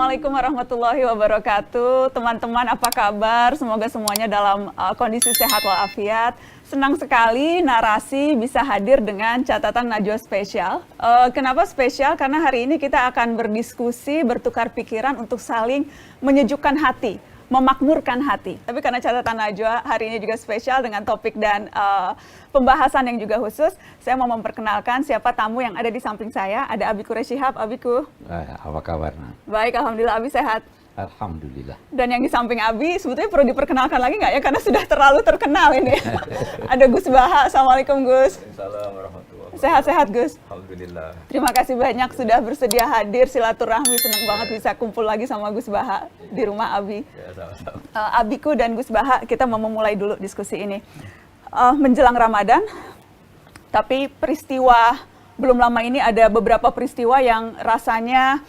Assalamualaikum warahmatullahi wabarakatuh. Teman-teman apa kabar? Semoga semuanya dalam kondisi sehat walafiat. Senang sekali narasi bisa hadir dengan catatan Najwa spesial. Kenapa spesial? Karena hari ini kita akan berdiskusi, bertukar pikiran untuk saling menyejukkan hati, memakmurkan hati. Tapi karena catatan Najwa hari ini juga spesial dengan topik dan pembahasan yang juga khusus, saya mau memperkenalkan siapa tamu yang ada di samping saya. Ada Abi Quraish Shihab. Abiku. Apa kabar? Baik, alhamdulillah. Abi sehat. Alhamdulillah. Dan yang di samping Abi sebetulnya perlu diperkenalkan lagi nggak ya? Karena sudah terlalu terkenal ini. Ada Gus Baha. Assalamualaikum Gus. Assalamualaikum warahmatullahi wabarakatuh. Sehat-sehat Gus. Alhamdulillah. Terima kasih banyak sudah bersedia hadir silaturahmi. Senang banget bisa kumpul lagi sama Gus Baha di rumah Abi. Ya, sama-sama. Abiku dan Gus Baha, kita mau memulai dulu diskusi ini. Menjelang Ramadan, tapi peristiwa belum lama ini ada beberapa peristiwa yang rasanya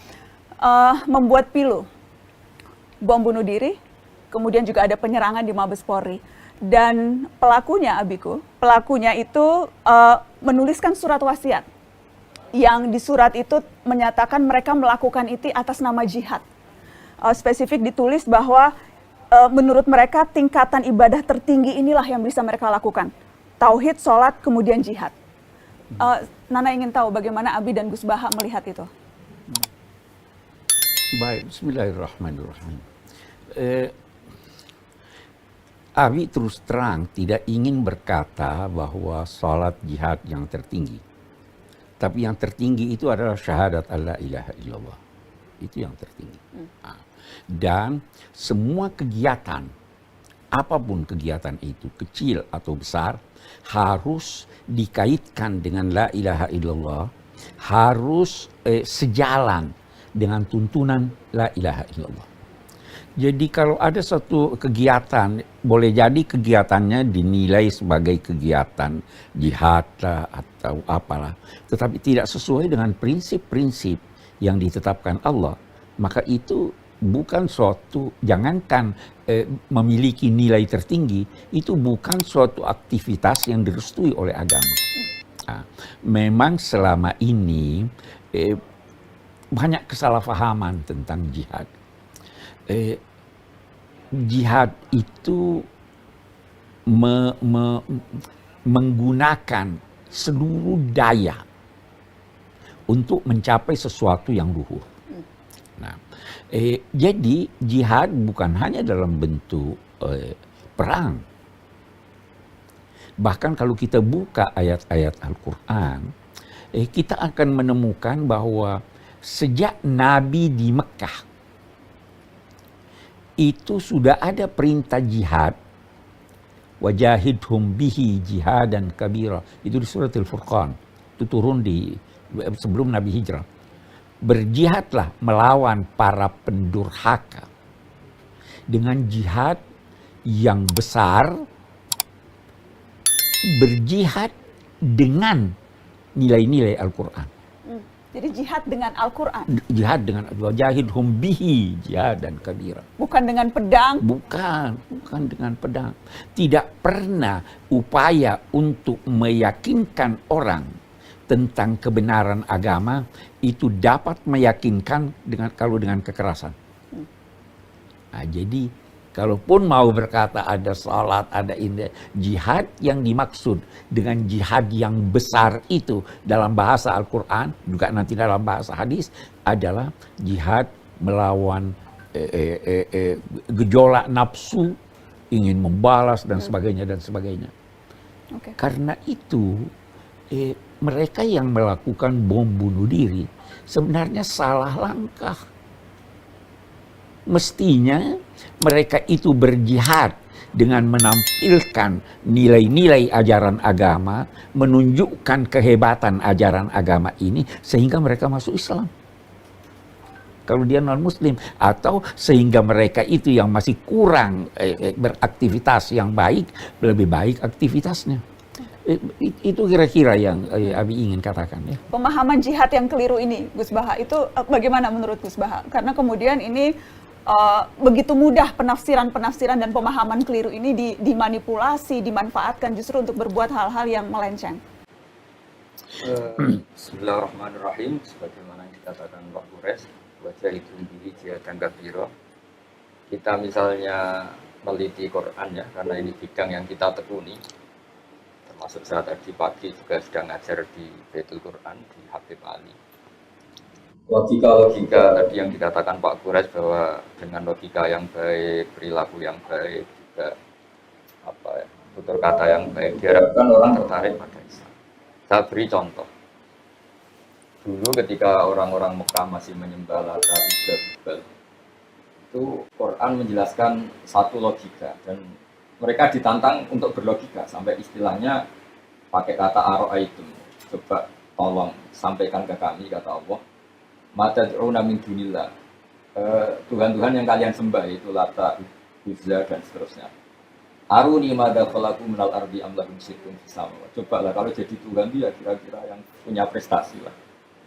membuat pilu. Bom bunuh diri, kemudian juga ada penyerangan di Mabes Polri. Dan pelakunya, Abiku, pelakunya itu menuliskan surat wasiat. Yang di surat itu menyatakan mereka melakukan itu atas nama jihad. Spesifik ditulis bahwa menurut mereka tingkatan ibadah tertinggi inilah yang bisa mereka lakukan. Tauhid, sholat, kemudian jihad. Nana ingin tahu bagaimana Abi dan Gus Baha melihat itu. Baik, bismillahirrahmanirrahim. Abi terus terang tidak ingin berkata bahwa salat jihad yang tertinggi. Tapi yang tertinggi itu adalah syahadat alla ilaha illallah. Itu yang tertinggi. Dan semua kegiatan, apapun kegiatan itu, kecil atau besar, harus dikaitkan dengan la ilaha illallah, harus sejalan dengan tuntunan la ilaha illallah. Jadi kalau ada satu kegiatan, boleh jadi kegiatannya dinilai sebagai kegiatan jihad atau apalah, tetapi tidak sesuai dengan prinsip-prinsip yang ditetapkan Allah, maka itu bukan suatu, jangankan memiliki nilai tertinggi, itu bukan suatu aktivitas yang direstui oleh agama. Nah, memang selama ini banyak kesalahpahaman tentang jihad. Jihad itu menggunakan seluruh daya untuk mencapai sesuatu yang luhur. Nah, jadi jihad bukan hanya dalam bentuk perang. Bahkan kalau kita buka ayat-ayat Al-Quran, kita akan menemukan bahwa sejak Nabi di Mekah, itu sudah ada perintah jihad. Wajahidhum bihi jihadan kabira. Itu di surat Al-Furqan. Itu turun sebelum Nabi hijrah. Berjihadlah melawan para pendurhaka. Dengan jihad yang besar, berjihad dengan nilai-nilai Al-Quran. Jadi jihad dengan Al-Quran. Jihad dengan wajahidhum bihi jihadan kabira. Bukan dengan pedang. Bukan dengan pedang. Tidak pernah upaya untuk meyakinkan orang tentang kebenaran agama itu dapat meyakinkan dengan kekerasan. Nah, jadi kalaupun mau berkata ada salat, ada jihad yang dimaksud dengan jihad yang besar itu dalam bahasa Al-Quran, juga nanti dalam bahasa hadis, adalah jihad melawan gejolak nafsu, ingin membalas dan sebagainya dan sebagainya. Okay. Karena itu mereka yang melakukan bom bunuh diri sebenarnya salah langkah. Mestinya mereka itu berjihad dengan menampilkan nilai-nilai ajaran agama, menunjukkan kehebatan ajaran agama ini sehingga mereka masuk Islam. Kalau dia non-muslim, atau sehingga mereka itu yang masih kurang beraktivitas yang baik, lebih baik aktivitasnya. Itu kira-kira yang Abi ingin katakan ya. Pemahaman jihad yang keliru ini, Gus Baha, itu bagaimana menurut Gus Baha? Karena kemudian ini begitu mudah penafsiran dan pemahaman keliru ini dimanipulasi, dimanfaatkan justru untuk berbuat hal-hal yang melenceng. Bismillahirrahmanirrahim. Sebagaimana yang dikatakan Pak Gures, wajahidum bihi jihatan kabira. Kita misalnya meliti Quran ya, karena ini bidang yang kita tekuni. Termasuk saat tadi pagi juga sedang ngajar di Baitul Quran di Habib Ali. Logika tadi yang dikatakan Pak Quraisy bahwa dengan logika yang baik, perilaku yang baik, juga tutur kata yang baik, diharapkan orang tertarik pada Islam. Saya beri contoh. Dulu ketika orang-orang Mekah masih menyembah Lata, Uzza, Hubal, itu Quran menjelaskan satu logika dan mereka ditantang untuk berlogika sampai istilahnya pakai kata aro'aitum. Coba tolong sampaikan ke kami, kata Allah, matad'una min dunillah, Tuhan-Tuhan yang kalian sembah itu Lata, Uzza dan seterusnya. Aruni madza khalaqu minal ardi am lahum syirkun fis samawati. Cobalah kalau jadi Tuhan dia kira-kira yang punya prestasi lah.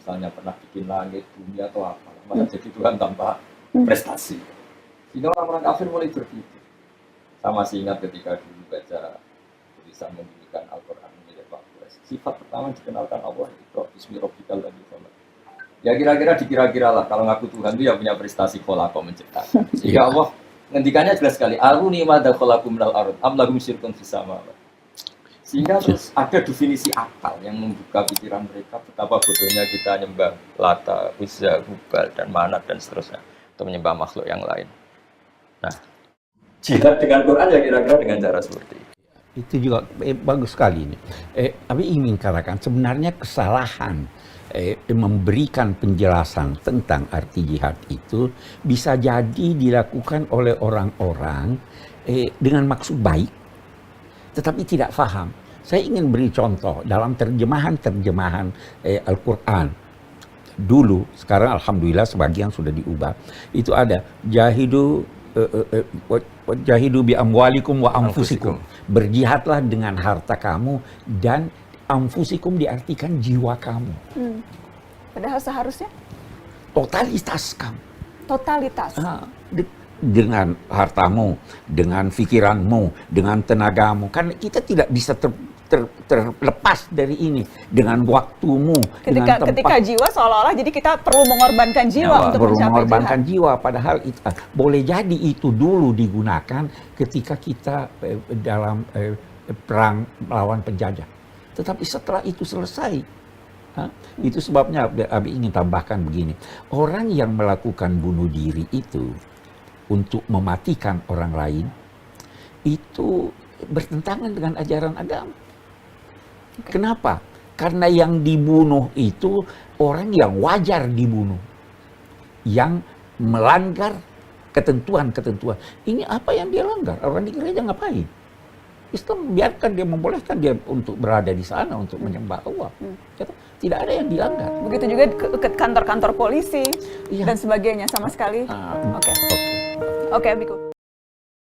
Misalnya pernah bikin langit, bumi atau apa. Masa jadi Tuhan tanpa prestasi. Sehingga orang-orang kafir mulai berpikir. Saya masih ingat ketika dulu baca tulisan membumikan Al-Quran milik Pak Quraisy. Sifat pertama dikenalkan Allah itu Bismi Rabbikal ladzi khalaq. Ya kira-kira dikira-kira lah kalau ngaku Tuhan itu yang punya prestasi khalaqa menciptakan. Sehingga Allah ngendikannya jelas sekali. Aruni madza khalaqu minal ard am lahum syirkun fis samawati. Sehingga terus ada definisi akal yang membuka pikiran mereka betapa bodohnya kita nyembah Lata, Uzza, Hubal, dan Manat dan seterusnya atau menyembah makhluk yang lain. Nah, jihad dengan Quran ya kira-kira dengan cara seperti itu. Itu juga bagus sekali ini. Tapi ingin katakan sebenarnya kesalahan memberikan penjelasan tentang arti jihad itu bisa jadi dilakukan oleh orang-orang dengan maksud baik, tetapi tidak paham. Saya ingin beri contoh dalam terjemahan Al-Quran. Dulu, sekarang alhamdulillah sebagian sudah diubah. Itu ada jahidu bi amwalikum wa anfusikum. Berjihadlah dengan harta kamu dan anfusikum diartikan jiwa kamu. Padahal seharusnya Totalitas kamu. totalitas. Dengan hartamu, dengan pikiranmu, dengan tenagamu. Kan kita tidak bisa terlepas dari ini. Dengan waktumu, dengan tempat. Ketika jiwa seolah-olah jadi kita perlu mengorbankan jiwa untuk perlu mencapai mengorbankan jihad. jiwa. Padahal itu, boleh jadi itu dulu digunakan ketika kita dalam perang melawan penjajah. Tetapi setelah itu selesai, itu sebabnya Abi ingin tambahkan begini. Orang yang melakukan bunuh diri itu untuk mematikan orang lain, itu bertentangan dengan ajaran agama. Kenapa? Karena yang dibunuh itu orang yang wajar dibunuh, yang melanggar ketentuan-ketentuan. Ini apa yang dia langgar? Orang di gereja ngapain? Islam biarkan dia, membolehkan dia untuk berada di sana untuk menyembah Allah. Tidak ada yang dilanggar. Begitu juga ke kantor-kantor polisi Iya. dan sebagainya sama sekali. Oke, Biku.